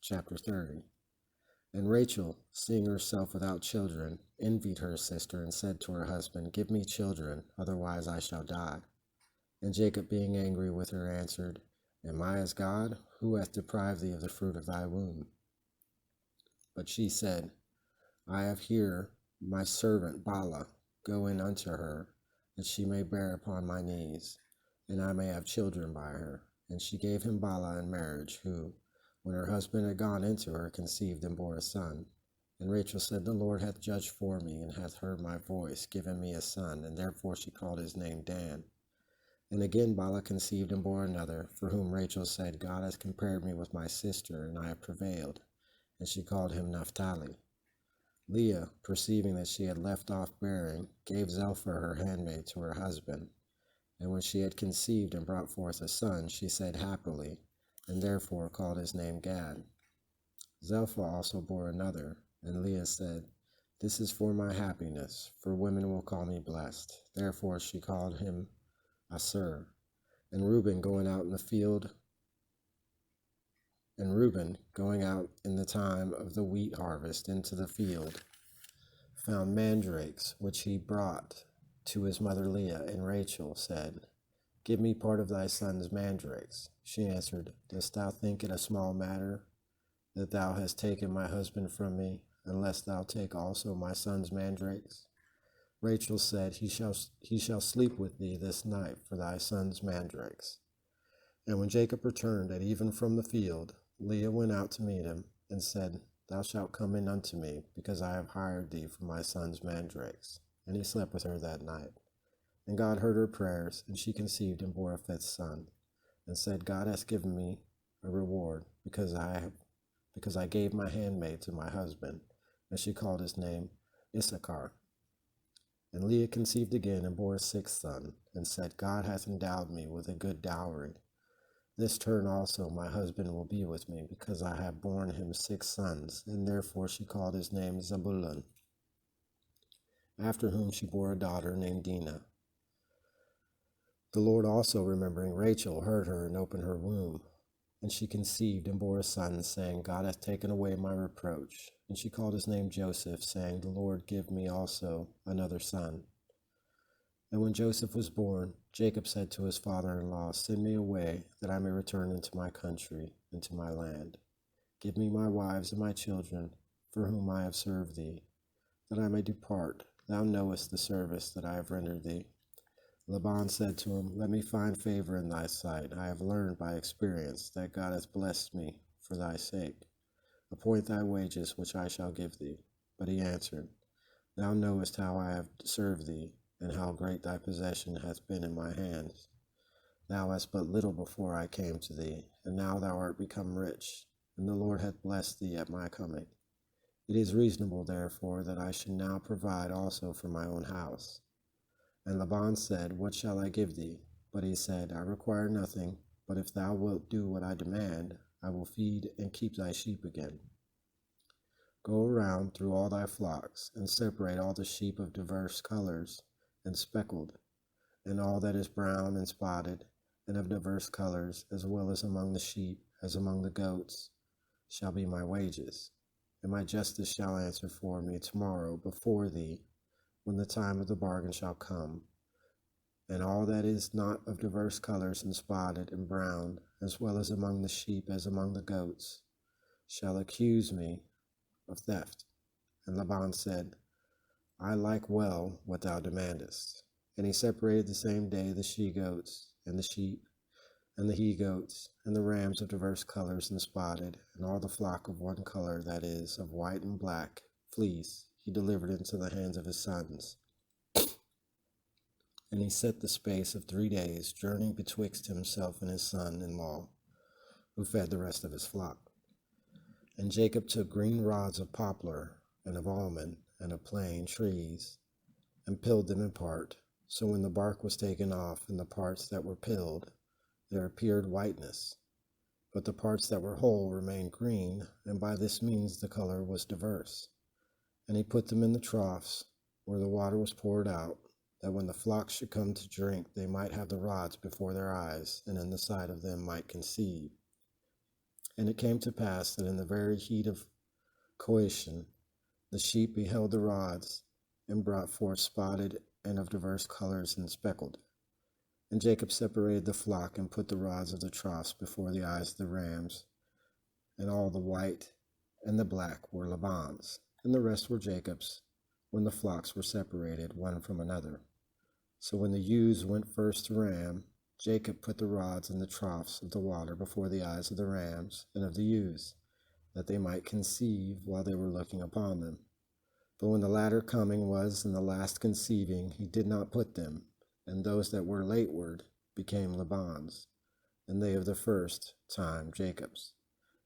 chapter 30. And Rachel, seeing herself without children, envied her sister and said to her husband, "Give me children, otherwise I shall die." And Jacob, being angry with her, answered, "Am I as God? Who hath deprived thee of the fruit of thy womb?" But she said, "I have here my servant Bala. Go in unto her, that she may bear upon my knees, and I may have children by her." And she gave him Bala in marriage, who, when her husband had gone into her, conceived and bore a son. And Rachel said, "The Lord hath judged for me, and hath heard my voice, given me a son." And therefore she called his name Dan. And again Bala conceived and bore another, for whom Rachel said, "God has compared me with my sister, and I have prevailed." And she called him Nephtali. Leah, perceiving that she had left off bearing, gave Zelpha her handmaid to her husband. And when she had conceived and brought forth a son, she said, "Happily," and therefore called his name Gad. Zelpha also bore another, and Leah said, "This is for my happiness, for women will call me blessed." Therefore she called him Asur. And Reuben going out in the time of the wheat harvest into the field, found mandrakes, which he brought to his mother Leah. And Rachel said, "Give me part of thy son's mandrakes." She answered, "Dost thou think it a small matter that thou hast taken my husband from me, unless thou take also my son's mandrakes?" Rachel said, he shall sleep with thee this night for thy son's mandrakes." And when Jacob returned at even from the field, Leah went out to meet him, and said, "Thou shalt come in unto me, because I have hired thee for my son's mandrakes." And he slept with her that night. And God heard her prayers, and she conceived and bore a fifth son, and said, "God hath given me a reward, because I gave my handmaid to my husband." And she called his name Issachar. And Leah conceived again and bore a sixth son, and said, "God hath endowed me with a good dowry. This turn also my husband will be with me, because I have borne him 6 sons." And therefore she called his name Zebulun. After whom she bore a daughter named Dinah. The Lord also, remembering Rachel, heard her and opened her womb. And she conceived and bore a son, saying, "God hath taken away my reproach." And she called his name Joseph, saying, "The Lord give me also another son." And when Joseph was born, Jacob said to his father-in-law, "Send me away, that I may return into my country, into my land. Give me my wives and my children, for whom I have served thee, that I may depart. Thou knowest the service that I have rendered thee." Laban said to him, "Let me find favor in thy sight. I have learned by experience that God hath blessed me for thy sake. Appoint thy wages, which I shall give thee." But he answered, "Thou knowest how I have served thee, and how great thy possession hath been in my hands. Thou hast but little before I came to thee, and now thou art become rich, and the Lord hath blessed thee at my coming. It is reasonable, therefore, that I should now provide also for my own house." And Laban said, "What shall I give thee?" But he said, "I require nothing, but if thou wilt do what I demand, I will feed and keep thy sheep again. Go around through all thy flocks, and separate all the sheep of diverse colors and speckled, and all that is brown and spotted, and of diverse colors, as well as among the sheep, as among the goats, shall be my wages. And my justice shall answer for me tomorrow before thee, when the time of the bargain shall come. And all that is not of diverse colors and spotted and brown, as well as among the sheep as among the goats, shall accuse me of theft." And Laban said, "I like well what thou demandest." And he separated the same day the she-goats, and the sheep, and the he-goats, and the rams of diverse colors and spotted, and all the flock of one color, that is, of white and black fleece, he delivered into the hands of his sons. And he set the space of 3 days, journeying betwixt himself and his son-in-law, who fed the rest of his flock. And Jacob took green rods of poplar, and of almond, and of plane trees, and pilled them in part. So when the bark was taken off, and the parts that were pilled, there appeared whiteness. But the parts that were whole remained green, and by this means the color was diverse. And he put them in the troughs, where the water was poured out, that when the flocks should come to drink, they might have the rods before their eyes, and in the sight of them might conceive. And it came to pass that in the very heat of coition, the sheep beheld the rods, and brought forth spotted and of diverse colors and speckled. And Jacob separated the flock, and put the rods of the troughs before the eyes of the rams, and all the white and the black were Laban's, and the rest were Jacob's, when the flocks were separated one from another. So when the ewes went first to ram, Jacob put the rods in the troughs of the water before the eyes of the rams and of the ewes, that they might conceive while they were looking upon them. But when the latter coming was and the last conceiving, he did not put them, and those that were lateward became Laban's, and they of the first time Jacob's.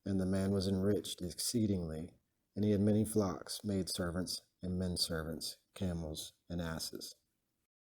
And the man was enriched exceedingly, and he had many flocks, maidservants, and men servants, camels, and asses.